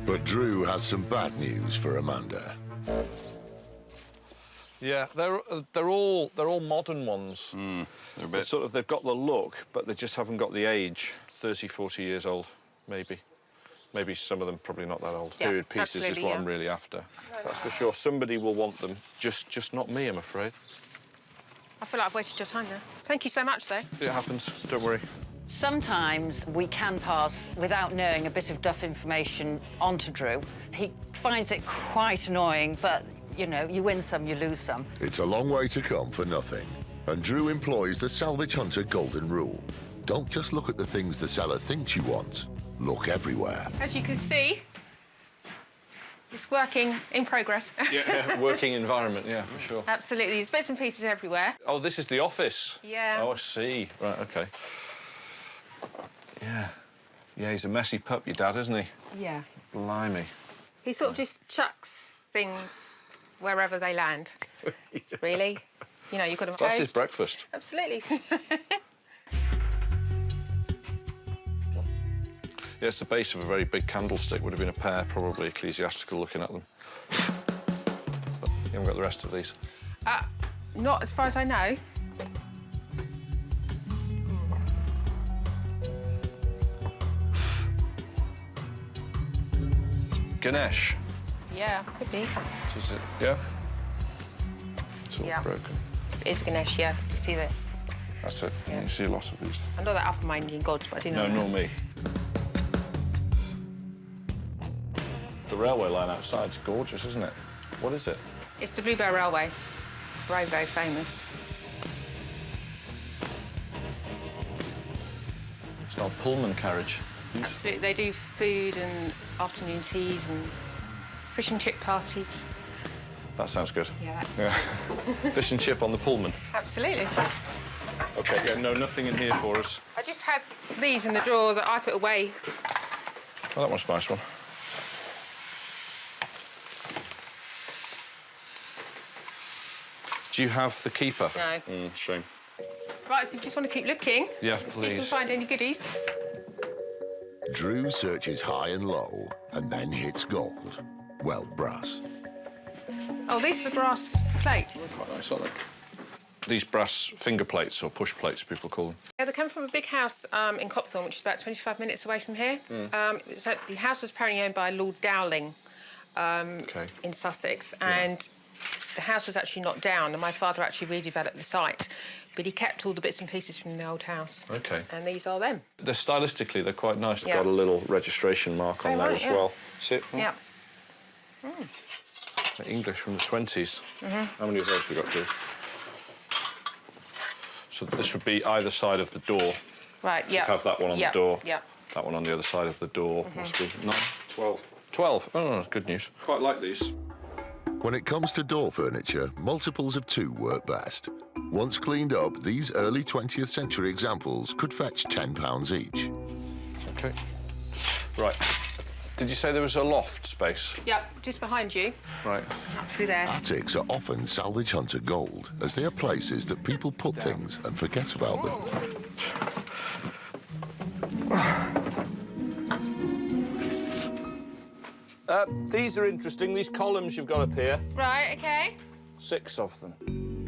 Speaker 1: But Drew has some bad news for Amanda.
Speaker 3: Yeah, they're all modern ones.
Speaker 2: They're a bit...
Speaker 3: They've got the look, but they just haven't got the age. 30, 40 years old, maybe. Maybe some of them probably not that old.
Speaker 5: Yeah,
Speaker 3: Period pieces is what I'm really after. That's for sure. Somebody will want them, just not me, I'm afraid.
Speaker 5: I feel like I've wasted your time there. Thank you so much, though.
Speaker 3: It happens, don't worry.
Speaker 9: Sometimes we can pass without knowing a bit of duff information onto Drew. He finds it quite annoying, but, you know, you win some, you lose some.
Speaker 1: It's a long way to come for nothing. And Drew employs the Salvage Hunter golden rule. Don't just look at the things the seller thinks you want. Look everywhere.
Speaker 5: As you can see, it's working in progress.
Speaker 3: Yeah, working environment, yeah, for sure.
Speaker 5: Absolutely. There's bits and pieces everywhere.
Speaker 3: Oh, this is the office?
Speaker 5: Yeah.
Speaker 3: Oh, I see. Right, OK. Yeah. Yeah, he's a messy pup, your dad, isn't he?
Speaker 5: Yeah.
Speaker 3: Blimey.
Speaker 5: He sort of just chucks things wherever they land. Really? You know, you've got to...
Speaker 3: That's his breakfast.
Speaker 5: Absolutely.
Speaker 3: Yeah, it's the base of a very big candlestick. Would have been a pair, probably ecclesiastical, looking at them. But you haven't got the rest of these?
Speaker 5: Not as far as I know.
Speaker 3: Ganesh.
Speaker 5: Yeah, could be.
Speaker 3: What is it? Yeah? It's all
Speaker 5: Yeah.
Speaker 3: broken.
Speaker 5: It is Ganesh, yeah. You see that?
Speaker 3: That's it.
Speaker 5: Yeah.
Speaker 3: You see a lot of these.
Speaker 5: I know that up my Indian gods, but I didn't
Speaker 3: No,
Speaker 5: know.
Speaker 3: nor me. The railway line outside's gorgeous, isn't it? What is it?
Speaker 5: It's the Bluebell Railway. Very, very famous.
Speaker 3: It's not a Pullman carriage.
Speaker 5: Absolutely. They do food and afternoon teas and fish and chip parties.
Speaker 3: That sounds good.
Speaker 5: Yeah.
Speaker 3: Yeah. Fish and chip on the Pullman.
Speaker 5: Absolutely.
Speaker 3: OK, yeah, no, nothing in here for us.
Speaker 5: I just had these in the drawer that I put away.
Speaker 3: Oh, that one's a nice one. Do you have the keeper?
Speaker 5: No.
Speaker 3: Shame.
Speaker 5: Right, so you just want to keep looking.
Speaker 3: Yeah,
Speaker 5: See if you can
Speaker 3: please.
Speaker 5: find any goodies.
Speaker 1: Drew searches high and low and then hits gold. Well, brass.
Speaker 5: Oh, these are the brass plates.
Speaker 3: Quite nice, aren't they? These brass finger plates, or push plates, people call them.
Speaker 5: Yeah, they come from a big house in Copthorne, which is about 25 minutes away from here. The house was apparently owned by Lord Dowling in Sussex, and the house was actually knocked down, and my father actually redeveloped the site, but he kept all the bits and pieces from the old house.
Speaker 3: OK.
Speaker 5: And these are them.
Speaker 3: They're stylistically, they're quite nice. They've
Speaker 5: Yeah.
Speaker 3: got a little registration mark on
Speaker 5: Oh,
Speaker 3: there
Speaker 5: right,
Speaker 3: as
Speaker 5: yeah.
Speaker 3: well. See it?
Speaker 5: Yeah.
Speaker 3: They're English from the 20s. How many of those have we got, Drew? So this would be either side of the door.
Speaker 5: Right, yeah.
Speaker 3: Have that one on the door.
Speaker 5: Yeah.
Speaker 3: That one on the other side of the door. Must be 9, 12. 12. Oh, that's good news. Quite like these.
Speaker 1: When it comes to door furniture, multiples of 2 work best. Once cleaned up, these early 20th century examples could fetch £10 each.
Speaker 3: OK. Right. Did you say there was a loft space?
Speaker 5: Yep, just behind you.
Speaker 3: Right.
Speaker 5: Up through there.
Speaker 1: Attics are often Salvage Hunter gold, as they are places that people put things and forget about them.
Speaker 3: These are interesting, these columns you've got up here.
Speaker 5: Right, OK.
Speaker 3: 6 of them.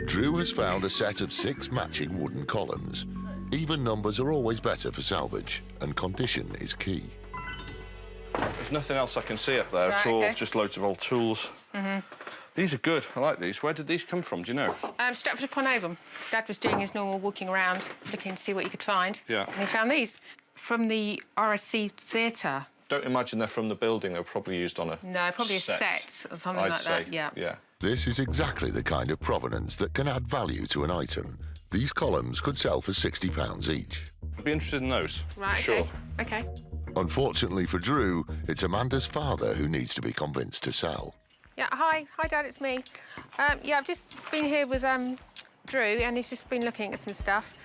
Speaker 1: Drew has found a set of 6 matching wooden columns. Even numbers are always better for salvage, and condition is key.
Speaker 3: There's nothing else I can see up there at
Speaker 5: Right,
Speaker 3: all,
Speaker 5: OK.
Speaker 3: just loads of old tools. These are good, I like these. Where did these come from, do you know?
Speaker 5: Stratford-upon-Avon. Dad was doing his normal walking around, looking to see what he could find.
Speaker 3: Yeah.
Speaker 5: And he found these from the RSC Theatre.
Speaker 3: Don't imagine they're from the building, they were probably used on a
Speaker 5: No, probably a set or something
Speaker 3: I'd
Speaker 5: like
Speaker 3: say.
Speaker 5: that, yeah.
Speaker 3: Yeah.
Speaker 1: This is exactly the kind of provenance that can add value to an item. These columns could sell for £60 each.
Speaker 3: I'd be interested in those,
Speaker 5: Right,
Speaker 3: for sure.
Speaker 5: OK.
Speaker 1: Unfortunately for Drew, it's Amanda's father who needs to be convinced to sell.
Speaker 5: Yeah, hi, Dad, it's me. Yeah, I've just been here with Drew, and he's just been looking at some stuff.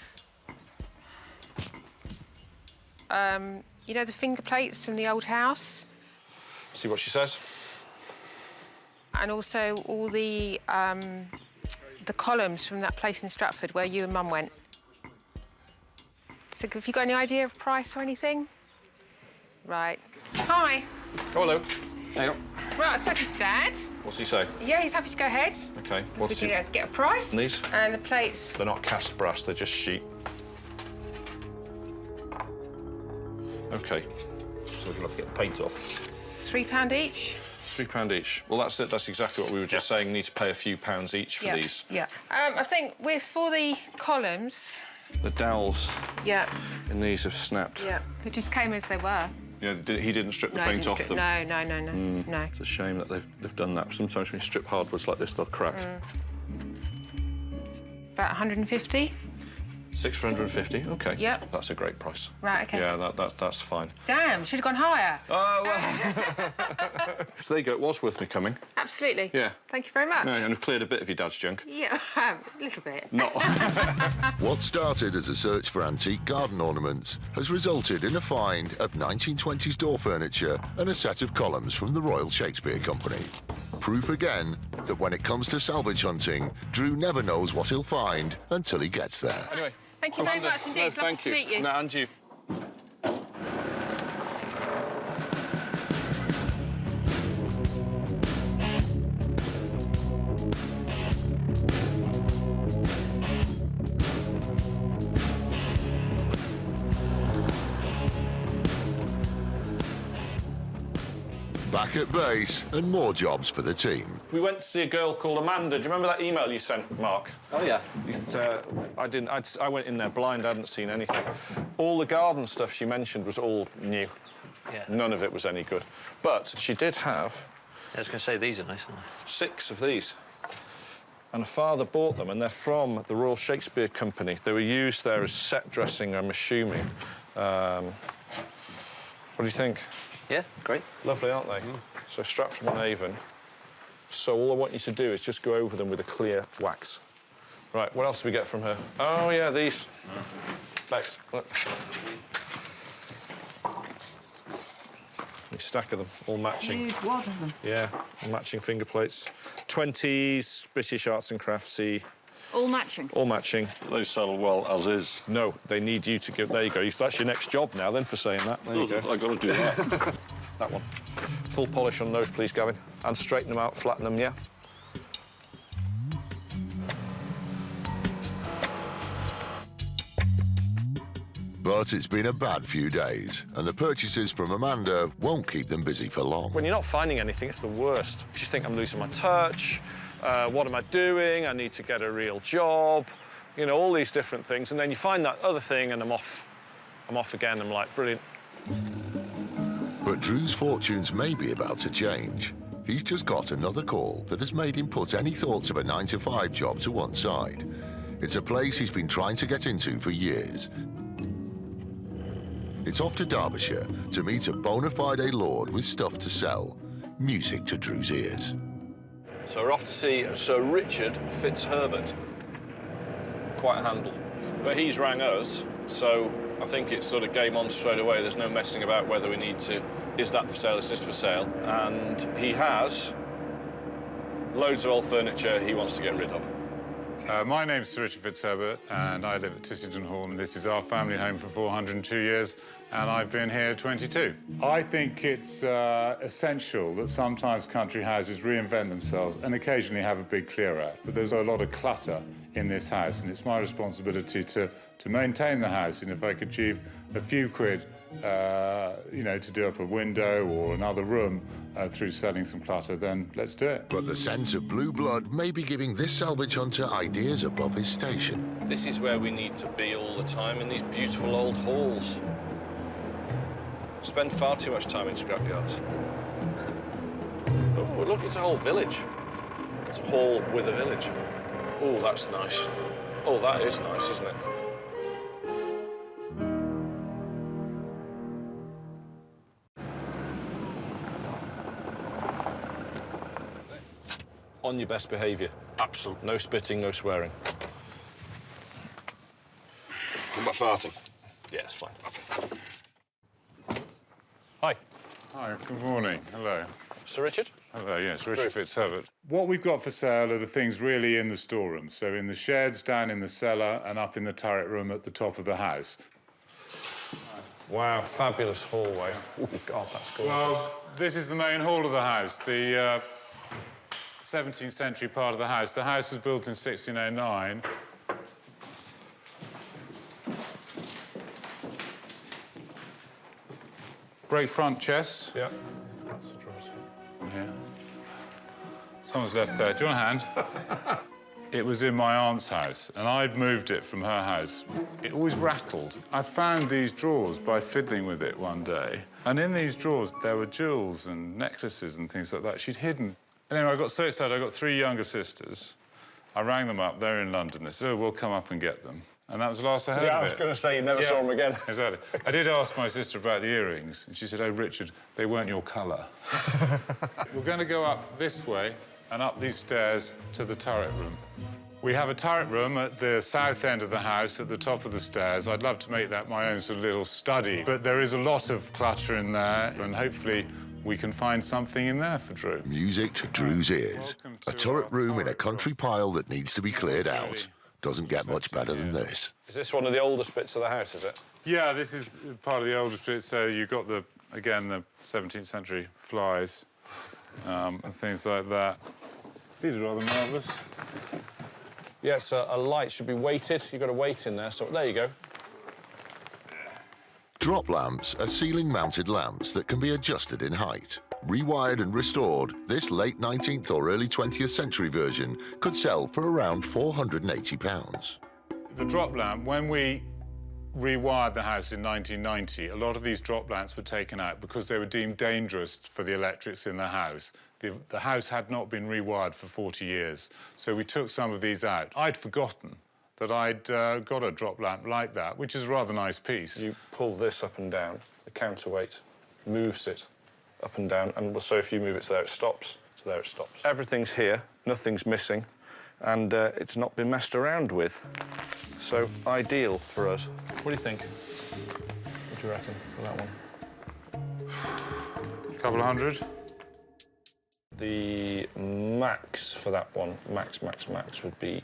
Speaker 5: You know the finger plates from the old house,
Speaker 3: See what she says?
Speaker 5: and also all the columns from that place in Stratford where you and Mum went. So, have you got any idea of price or anything? Right. Hi.
Speaker 3: Oh, hello.
Speaker 6: Hang on.
Speaker 5: Right, I've spoken to Dad.
Speaker 3: What's he say?
Speaker 5: Yeah, he's happy to go ahead.
Speaker 3: Okay.
Speaker 5: We
Speaker 3: What's he?
Speaker 5: can get a price.
Speaker 3: And these?
Speaker 5: And the plates.
Speaker 3: They're not cast brass, they're just sheet. Okay. So we'll have to get the paint off.
Speaker 5: £3 each.
Speaker 3: £3 each. Well, that's it. That's exactly what we were just saying. We need to pay a few pounds each for these.
Speaker 5: Yeah. I think for the columns.
Speaker 3: The dowels
Speaker 5: Yeah.
Speaker 3: in these have snapped.
Speaker 5: Yeah. They just came as they were.
Speaker 3: Yeah, he didn't strip the paint off them.
Speaker 5: No.
Speaker 3: It's a shame that they've done that. Sometimes when you strip hardwoods like this, they'll crack.
Speaker 5: About 150.
Speaker 3: 6 for 150. Okay.
Speaker 5: Yep.
Speaker 3: That's a great price.
Speaker 5: Right. Okay.
Speaker 3: Yeah, that's fine.
Speaker 5: Damn, should have gone higher.
Speaker 3: Oh well. So there you go. It was worth me coming.
Speaker 5: Absolutely.
Speaker 3: Yeah.
Speaker 5: Thank you very much.
Speaker 3: No, and I've cleared a bit of your dad's junk.
Speaker 5: Yeah, a little bit.
Speaker 3: Not.
Speaker 1: What started as a search for antique garden ornaments has resulted in a find of 1920s door furniture and a set of columns from the Royal Shakespeare Company. Proof again that when it comes to salvage hunting, Drew never knows what he'll find until he gets there.
Speaker 3: Anyway.
Speaker 5: Thank you very much indeed.
Speaker 3: No, thank
Speaker 5: to meet you.
Speaker 3: No, and you.
Speaker 1: Back at base and more jobs for the team.
Speaker 3: We went to see a girl called Amanda. Do you remember that email you sent, Mark?
Speaker 8: Oh, yeah.
Speaker 3: I went in there blind. I hadn't seen anything. All the garden stuff she mentioned was all new.
Speaker 8: Yeah.
Speaker 3: None of it was any good. But she did have
Speaker 8: I was going to say, these are nice, aren't
Speaker 3: 6 of these. And a father bought them, and they're from the Royal Shakespeare Company. They were used there as set dressing, I'm assuming. What do you think?
Speaker 8: Yeah, great.
Speaker 3: Lovely, aren't they? So Stratford and Avon. So all I want you to do is just go over them with a clear wax. Right, what else do we get from her? Oh, yeah, these. Bex, look. A stack of them, all matching.
Speaker 9: Huge wad of them.
Speaker 3: Yeah, all matching finger plates. 20s, British arts and craftsy.
Speaker 9: All matching?
Speaker 3: All matching.
Speaker 2: They sell well as is.
Speaker 3: No, they need you to give... There you go. That's your next job now, then, for saying that. There you go.
Speaker 2: I've got to do that.
Speaker 3: That one. Full polish on those, please, Gavin. And straighten them out, flatten them, yeah?
Speaker 1: But it's been a bad few days, and the purchases from Amanda won't keep them busy for long.
Speaker 3: When you're not finding anything, it's the worst. You just think, I'm losing my touch. What am I doing? I need to get a real job. You know, all these different things. And then you find that other thing, and I'm off again. I'm like, brilliant.
Speaker 1: But Drew's fortunes may be about to change. He's just got another call that has made him put any thoughts of a 9-to-5 job to one side. It's a place he's been trying to get into for years. It's off to Derbyshire to meet a bona fide lord with stuff to sell. Music to Drew's ears.
Speaker 3: So we're off to see Sir Richard Fitzherbert. Quite a handle. But he's rang us, so I think it's sort of game on straight away. There's no messing about whether we need to, is that for sale, is this for sale? And he has loads of old furniture he wants to get rid of.
Speaker 10: My name's Sir Richard Fitzherbert, and I live at Tissington Hall, and this is our family home for 402 years, and I've been here 22. I think it's essential that sometimes country houses reinvent themselves and occasionally have a big clear-out. But there's a lot of clutter in this house, and it's my responsibility to maintain the house, and if I could achieve a few quid, you know, to do up a window or another room through selling some clutter, then let's do it.
Speaker 1: But the scent of blue blood may be giving this salvage hunter ideas above his station.
Speaker 3: This is where we need to be all the time, in these beautiful old halls. Spend far too much time in scrapyards. Oh, look, it's a whole village. It's a hall with a village. Oh, that's nice. Oh, that is nice, isn't it? On your best behaviour.
Speaker 2: Absolutely.
Speaker 3: No spitting, no swearing.
Speaker 6: Am I farting?
Speaker 3: Yeah, it's fine. Hi.
Speaker 10: Hi, good morning. Hello.
Speaker 3: Sir Richard?
Speaker 10: Hello, yes, Richard Fitzherbert. What we've got for sale are the things really in the storeroom, so in the sheds, down in the cellar, and up in the turret room at the top of the house.
Speaker 3: Wow, fabulous hallway. Oh, God, that's gorgeous.
Speaker 10: Well, this is the main hall of the house, the 17th century part of the house. The house was built in 1609. Great front chest.
Speaker 3: Yeah. That's the drawers.
Speaker 10: Yeah. Someone's left there. Do you want a hand? It was in my aunt's house, and I'd moved it from her house. It always rattled. I found these drawers by fiddling with it one day, and in these drawers there were jewels and necklaces and things like that she'd hidden. And anyway, I got so excited. I got 3 younger sisters. I rang them up. They're in London. They said, oh, we'll come up and get them. And that was the last I heard of it.
Speaker 3: Yeah, I was going to say you never saw them again.
Speaker 10: Exactly. I did ask my sister about the earrings, and she said, oh, Richard, they weren't your colour. We're going to go up this way and up these stairs to the turret room. We have a turret room at the south end of the house, at the top of the stairs. I'd love to make that my own sort of little study, but there is a lot of clutter in there, and hopefully we can find something in there for Drew.
Speaker 1: Music to Drew's ears. A turret room in a country pile that needs to be cleared out. Doesn't get much better than this.
Speaker 3: Is this one of the oldest bits of the house, is it?
Speaker 10: Yeah, this is part of the oldest bit. So you've got again, the 17th century flies and things like that. These are rather marvellous.
Speaker 3: Yes, a light should be weighted. You've got a weight in there, so there you go.
Speaker 1: Drop lamps are ceiling-mounted lamps that can be adjusted in height. Rewired and restored, this late 19th or early 20th century version could sell for around £480.
Speaker 10: The drop lamp, when we rewired the house in 1990, a lot of these drop lamps were taken out because they were deemed dangerous for the electrics in the house. The house had not been rewired for 40 years, so we took some of these out. I'd forgotten that I'd got a drop lamp like that, which is a rather nice piece.
Speaker 3: You pull this up and down, the counterweight moves it up and down, and so if you move it to there, it stops, so there it stops. Everything's here, nothing's missing, and it's not been messed around with. So, ideal for us. What do you think? What do you reckon for that one?
Speaker 10: A couple of hundred?
Speaker 3: The max for that one, max would be,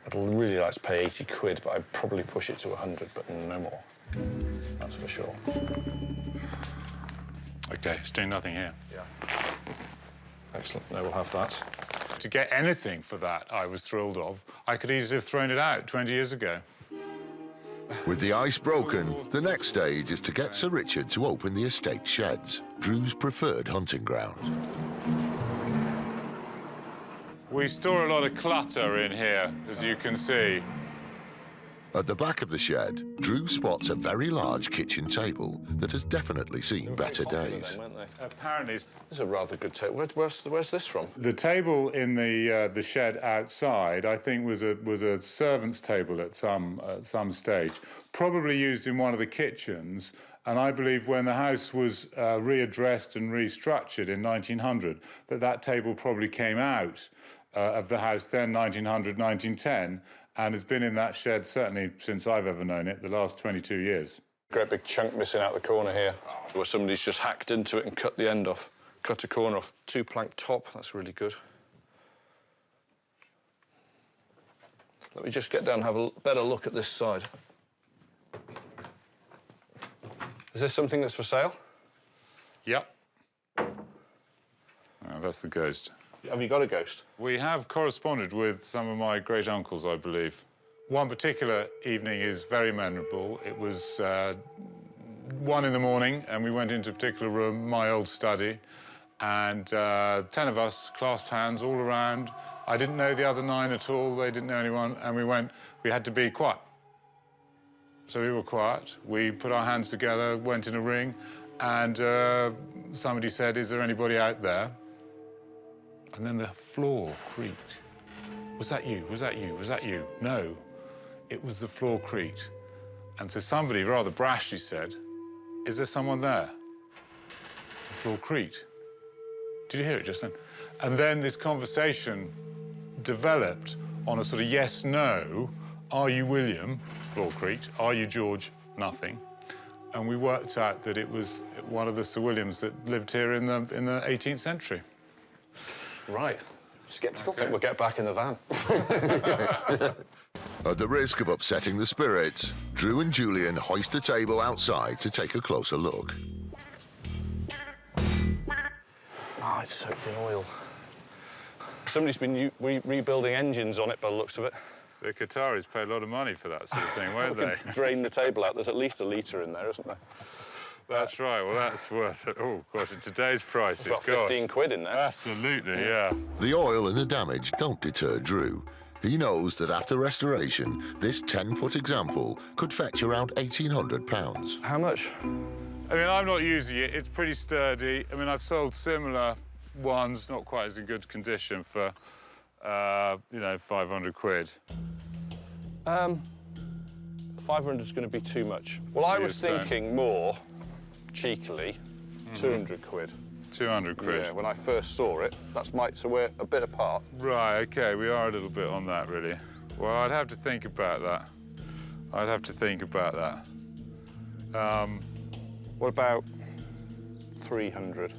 Speaker 3: I'd really like to pay 80 quid, but I'd probably push it to 100, but no more. That's for sure.
Speaker 10: OK, it's doing nothing here.
Speaker 3: Yeah. Excellent. No, we'll have that.
Speaker 10: To get anything for that, I was thrilled of. I could easily have thrown it out 20 years ago.
Speaker 1: With the ice broken, the next stage is to get Sir Richard to open the estate sheds, Drew's preferred hunting ground.
Speaker 10: We store a lot of clutter in here, as you can see.
Speaker 1: At the back of the shed, Drew spots a very large kitchen table that has definitely seen better days.
Speaker 3: Then, weren't they?
Speaker 10: Apparently,
Speaker 3: This is a rather good table. Where's this from?
Speaker 10: the table in the shed outside, I think, was a servant's table at some stage, probably used in one of the kitchens. And I believe when the house was readdressed and restructured in 1900, that table probably came out of the house then, 1900, 1910, and has been in that shed certainly since I've ever known it, the last 22 years.
Speaker 3: Great big chunk missing out the corner here, where somebody's just hacked into it and cut the end off, cut a corner off. 2-plank top, that's really good. Let me just get down and have a better look at this side. Is this something that's for sale?
Speaker 10: Yep. Oh, that's the ghost.
Speaker 3: Have you got a ghost?
Speaker 10: We have corresponded with some of my great-uncles, I believe. One particular evening is very memorable. It was 1 in the morning, and we went into a particular room, my old study, and 10 of us clasped hands all around. I didn't know the other 9 at all. They didn't know anyone, and we had to be quiet. So we were quiet. We put our hands together, went in a ring, and somebody said, "Is there anybody out there?" And then the floor creaked. Was that you? Was that you? Was that you? No, it was the floor creaked. And so somebody rather brashly said, "Is there someone there?" The floor creaked. Did you hear it just then? And then this conversation developed on a sort of yes-no. Are you William? Floor creaked. Are you George? Nothing. And we worked out that it was one of the Sir Williams that lived here in the 18th century.
Speaker 3: Right. Sceptical. I think we'll get back in the van.
Speaker 1: At the risk of upsetting the spirits, Drew and Julian hoist a table outside to take a closer look.
Speaker 3: Oh, it's soaked in oil. Somebody's been rebuilding engines on it by the looks of it.
Speaker 10: The Qataris paid a lot of money for that sort of thing, won't they?
Speaker 3: Drain the table out. There's at least a litre in there, isn't there?
Speaker 10: That's right. Well, that's worth it. Oh, gosh, at today's prices,
Speaker 3: There's about 15 quid in there.
Speaker 10: Absolutely, yeah.
Speaker 1: The oil and the damage don't deter Drew. He knows that after restoration, this 10-foot example could fetch around £1,800.
Speaker 3: How much?
Speaker 10: I mean, I'm not using it. It's pretty sturdy. I mean, I've sold similar ones, not quite as in good condition, for, you know, 500 quid.
Speaker 3: 500 is going to be too much. Well, I was thinking more cheekily, 200 quid.
Speaker 10: 200 quid?
Speaker 3: Yeah, when I first saw it, so we're a bit apart.
Speaker 10: Right, OK, we are a little bit on that, really. Well, I'd have to think about that. I'd have to think about that.
Speaker 3: What about 300?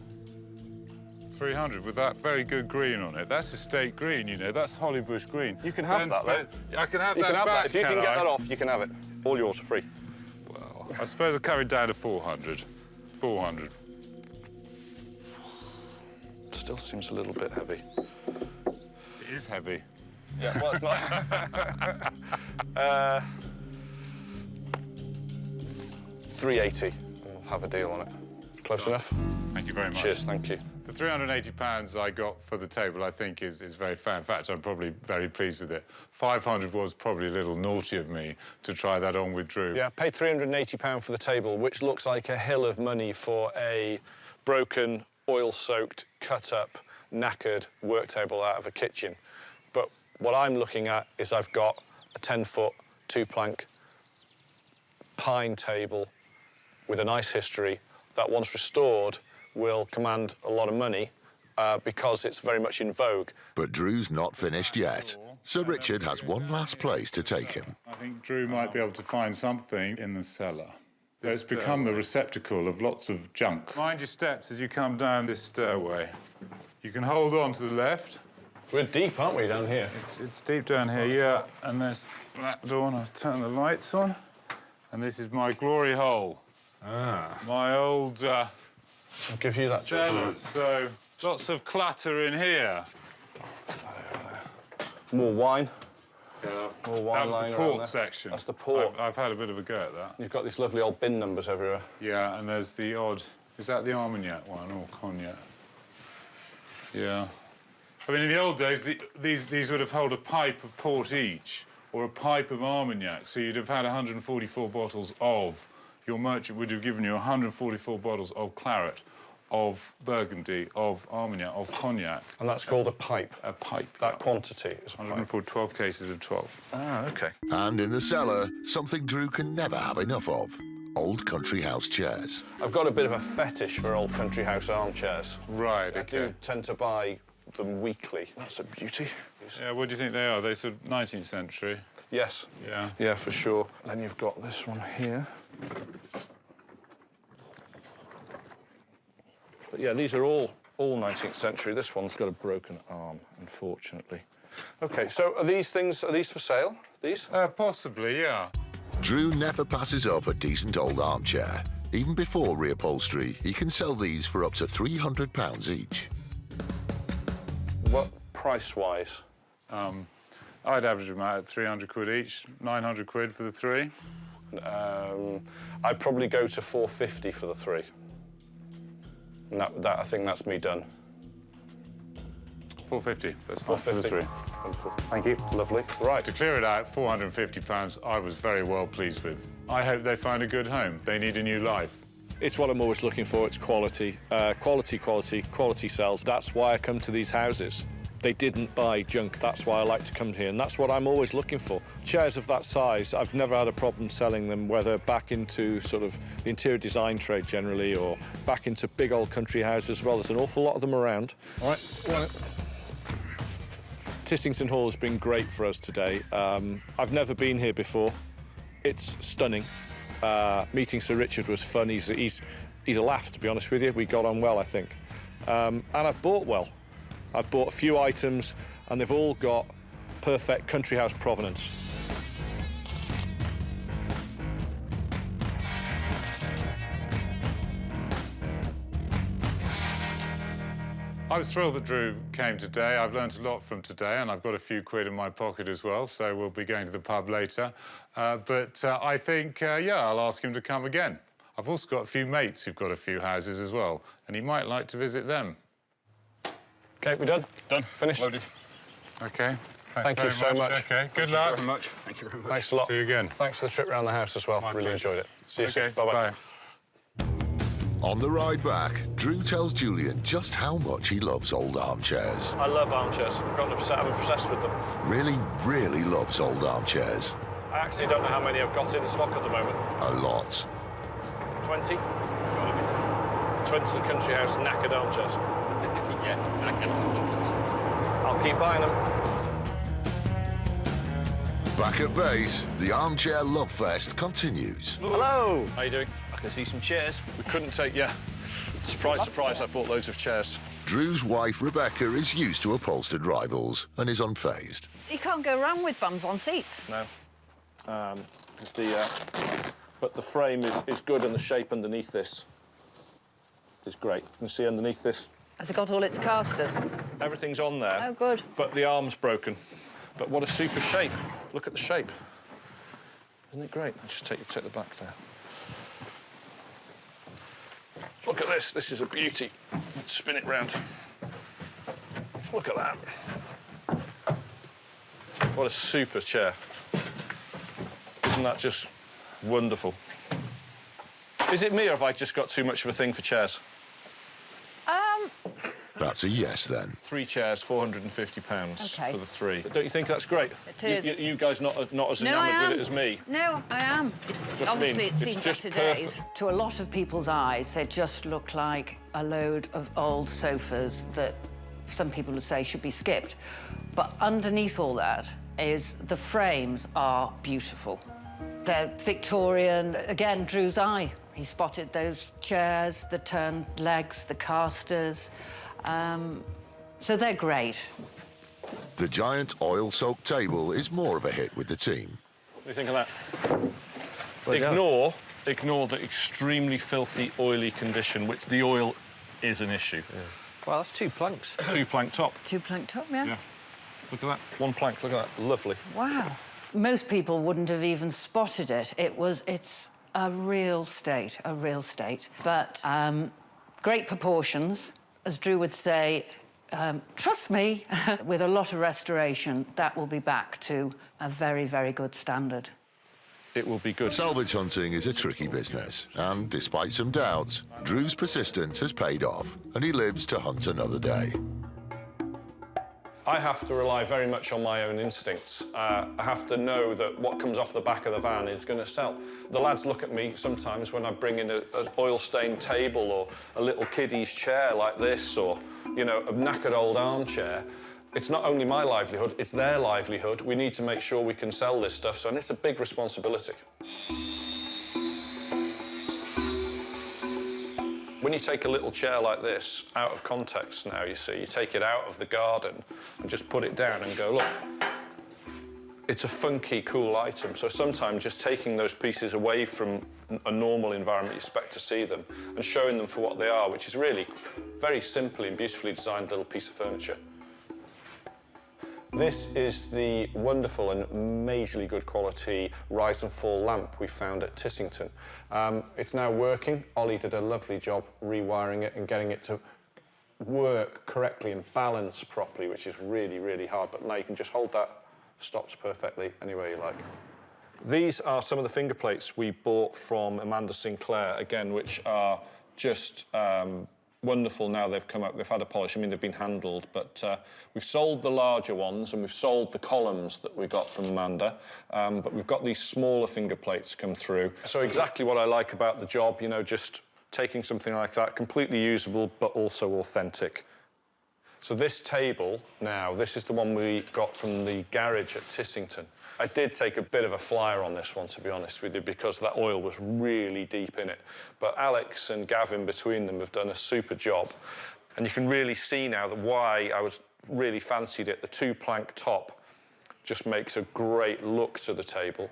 Speaker 10: 300 with that very good green on it. That's estate green, you know. That's Hollybush green.
Speaker 3: You can have that, though.
Speaker 10: I can have
Speaker 3: you
Speaker 10: that
Speaker 3: can have
Speaker 10: back,
Speaker 3: that. If you can get
Speaker 10: I?
Speaker 3: that off, you can have it. All yours for free.
Speaker 10: Well, I suppose I'll carry it down to 400. 400.
Speaker 3: Still seems a little bit heavy.
Speaker 10: It is heavy.
Speaker 3: Yeah, well, it's not. 380. We'll have a deal on it. Close enough?
Speaker 10: Thank you very much.
Speaker 3: Cheers, thank you.
Speaker 10: The £380 I got for the table, I think, is very fair. In fact, I'm probably very pleased with it. 500 was probably a little naughty of me to try that on with Drew.
Speaker 3: Yeah, paid £380 for the table, which looks like a hill of money for a broken, oil-soaked, cut-up, knackered work table out of a kitchen. But what I'm looking at is I've got a 10-foot, two-plank pine table with a nice history that, once restored, will command a lot of money because it's very much in vogue.
Speaker 1: But Drew's not finished yet. Sir Richard has one last place to take him.
Speaker 10: I think Drew might be able to find something in the cellar. It's become the receptacle of lots of junk. Mind your steps as you come down this stairway. You can hold on to the left.
Speaker 3: We're deep, aren't we, down here?
Speaker 10: It's deep down here, yeah. And there's that door, and I'll turn the lights on. And this is my glory hole.
Speaker 3: Ah.
Speaker 10: My old
Speaker 3: I'll give you that.
Speaker 10: cellar. So lots of clutter in here.
Speaker 3: More wine.
Speaker 10: Yeah.
Speaker 3: More wine
Speaker 10: That was
Speaker 3: lying
Speaker 10: the
Speaker 3: around
Speaker 10: port
Speaker 3: there.
Speaker 10: section.
Speaker 3: That's the port.
Speaker 10: I've had a bit of a go at that.
Speaker 3: You've got these lovely old bin numbers everywhere.
Speaker 10: Yeah, and there's the odd... Is that the Armagnac one or Cognac? Yeah. I mean, in the old days, these would have held a pipe of port each or a pipe of Armagnac, so you'd have had 144 bottles of... Your merchant would have given you 144 bottles of claret, of Burgundy, of Armagnac, of Cognac.
Speaker 3: And that's called a pipe?
Speaker 10: A pipe.
Speaker 3: That quantity is a pipe.
Speaker 10: 112 cases of 12.
Speaker 3: Ah, OK.
Speaker 1: And in the cellar, something Drew can never have enough of. Old country house chairs.
Speaker 3: I've got a bit of a fetish for old country house armchairs.
Speaker 10: Right,
Speaker 3: I
Speaker 10: OK.
Speaker 3: do tend to buy them weekly. That's a beauty.
Speaker 10: Yeah, what do you think they are? They're sort of 19th century?
Speaker 3: Yes.
Speaker 10: Yeah.
Speaker 3: Yeah, for sure. Then you've got this one here. But yeah, these are all 19th century. This one's got a broken arm, unfortunately. OK, so are these for sale, these?
Speaker 10: Possibly, yeah.
Speaker 1: Drew never passes up a decent old armchair. Even before reupholstery, he can sell these for up to £300 each.
Speaker 3: What, price-wise?
Speaker 10: I'd average them out at 300 quid each, 900 quid for the three.
Speaker 3: I'd probably go to 450 for the three. And I think that's me done.
Speaker 10: 450. That's fine for the
Speaker 3: 450.
Speaker 10: three.
Speaker 3: Wonderful. Thank you. Lovely. Right.
Speaker 10: To clear it out, £450, I was very well pleased with. I hope they find a good home. They need a new life.
Speaker 3: It's what I'm always looking for. It's quality. Quality sells. That's why I come to these houses. They didn't buy junk. That's why I like to come here, and that's what I'm always looking for. Chairs of that size, I've never had a problem selling them, whether back into sort of the interior design trade generally or back into big old country houses as well. There's an awful lot of them around. All right. Tissington Hall has been great for us today. I've never been here before. It's stunning. Meeting Sir Richard was fun. He's a laugh, to be honest with you. We got on well, I think. And I've bought well. I've bought a few items, and they've all got perfect country house provenance.
Speaker 10: I was thrilled that Drew came today. I've learnt a lot from today, and I've got a few quid in my pocket as well, so we'll be going to the pub later. I think, yeah, I'll ask him to come again. I've also got a few mates who've got a few houses as well, and he might like to visit them.
Speaker 3: OK, we're done?
Speaker 6: Done.
Speaker 3: Finished?
Speaker 6: Loaded.
Speaker 10: OK.
Speaker 3: Thank you so much.
Speaker 10: OK, good luck.
Speaker 6: Thank you very much. Thank you very much.
Speaker 3: Thanks a lot.
Speaker 10: See you again.
Speaker 3: Thanks for the trip around the house as well.
Speaker 10: My
Speaker 3: Really
Speaker 10: pleasure.
Speaker 3: enjoyed it. See you soon.
Speaker 10: OK,
Speaker 3: Bye-bye.
Speaker 10: bye.
Speaker 1: On the ride back, Drew tells Julian just how much he loves old armchairs.
Speaker 3: I love armchairs. I'm obsessed with them.
Speaker 1: Really, really loves old armchairs.
Speaker 3: I actually don't know how many I've got in stock at the moment.
Speaker 1: A lot.
Speaker 3: 20? 20 country house knackered armchairs.
Speaker 6: Yeah, knackered armchairs.
Speaker 3: I'll keep buying them.
Speaker 1: Back at base, the Armchair Love Fest continues.
Speaker 3: Hello! How you doing?
Speaker 11: I can see some chairs.
Speaker 3: We couldn't take, yeah. Surprise, surprise, I bought loads of chairs.
Speaker 1: Drew's wife, Rebecca, is used to upholstered rivals and is unfazed.
Speaker 9: You can't go wrong with bums on seats.
Speaker 3: No. But the frame is good, and the shape underneath this is great. You can see underneath this.
Speaker 9: Has it got all its casters?
Speaker 3: Everything's on there.
Speaker 9: Oh, good.
Speaker 3: But the arm's broken. But what a super shape. Look at the shape. Isn't it great? I'll just take the back there. Look at this. This is a beauty. Let's spin it round. Look at that. What a super chair. Isn't that just wonderful? Is it me, or have I just got too much of a thing for chairs?
Speaker 1: That's a yes, then.
Speaker 3: 3 chairs, £450
Speaker 9: OK.
Speaker 3: for the 3. Don't you think that's great?
Speaker 9: It is.
Speaker 3: You guys not as
Speaker 9: No, I
Speaker 3: enamoured with
Speaker 9: am.
Speaker 3: it as me?
Speaker 9: No, I am.
Speaker 3: Just
Speaker 9: Obviously,
Speaker 3: mean,
Speaker 9: it's
Speaker 3: it's
Speaker 9: seen
Speaker 3: just
Speaker 9: better days.
Speaker 3: perfect.
Speaker 9: To a lot of people's eyes, they just look like a load of old sofas that some people would say should be skipped. But underneath all that is the frames are beautiful. They're Victorian. Again, Drew's eye. He spotted those chairs, the turned legs, the casters. So they're great.
Speaker 1: The giant oil-soaked table is more of a hit with the team.
Speaker 3: What do you think of that? Ignore the extremely filthy, oily condition, which the oil is an issue.
Speaker 11: Yeah. Well, that's 2 planks.
Speaker 3: 2 plank top.
Speaker 9: 2 plank top, yeah?
Speaker 3: Yeah. Look at that. 1 plank, look at that. Lovely.
Speaker 9: Wow. Most people wouldn't have even spotted it. It's a real state, a real state. But great proportions. As Drew would say, trust me, with a lot of restoration, that will be back to a very, very good standard.
Speaker 3: It will be good.
Speaker 1: Salvage hunting is a tricky business, and despite some doubts, Drew's persistence has paid off, and he lives to hunt another day.
Speaker 3: I have to rely very much on my own instincts. I have to know that what comes off the back of the van is going to sell. The lads look at me sometimes when I bring in an oil-stained table or a little kiddie's chair like this, or, you know, a knackered old armchair. It's not only my livelihood, it's their livelihood. We need to make sure we can sell this stuff, and it's a big responsibility. When you take a little chair like this out of context now, you see, you take it out of the garden and just put it down and go, look, it's a funky, cool item. So sometimes just taking those pieces away from a normal environment you expect to see them and showing them for what they are, which is really very simply and beautifully designed little piece of furniture. This is the wonderful and amazingly good quality rise and fall lamp we found at Tissington. It's now working. Ollie did a lovely job rewiring it and getting it to work correctly and balance properly, which is really, really hard. But now you can just hold that, stops perfectly anywhere you like. These are some of the finger plates we bought from Amanda Sinclair, again, which are just wonderful now they've come up. They've had a polish. I mean, they've been handled, but we've sold the larger ones and we've sold the columns that we got from Amanda, but we've got these smaller finger plates come through. So exactly what I like about the job, you know, just taking something like that, completely usable, but also authentic. So this table now, this is the one we got from the garage at Tissington. I did take a bit of a flyer on this one, to be honest with you, because that oil was really deep in it. But Alex and Gavin, between them, have done a super job. And you can really see now that why I was really fancied it. The 2 plank top just makes a great look to the table.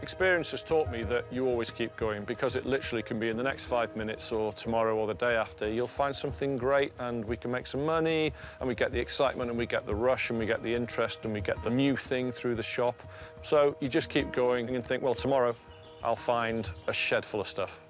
Speaker 3: Experience has taught me that you always keep going, because it literally can be in the next 5 minutes or tomorrow or the day after. You'll find something great and we can make some money and we get the excitement and we get the rush and we get the interest and we get the new thing through the shop. So you just keep going and think, well, tomorrow I'll find a shed full of stuff.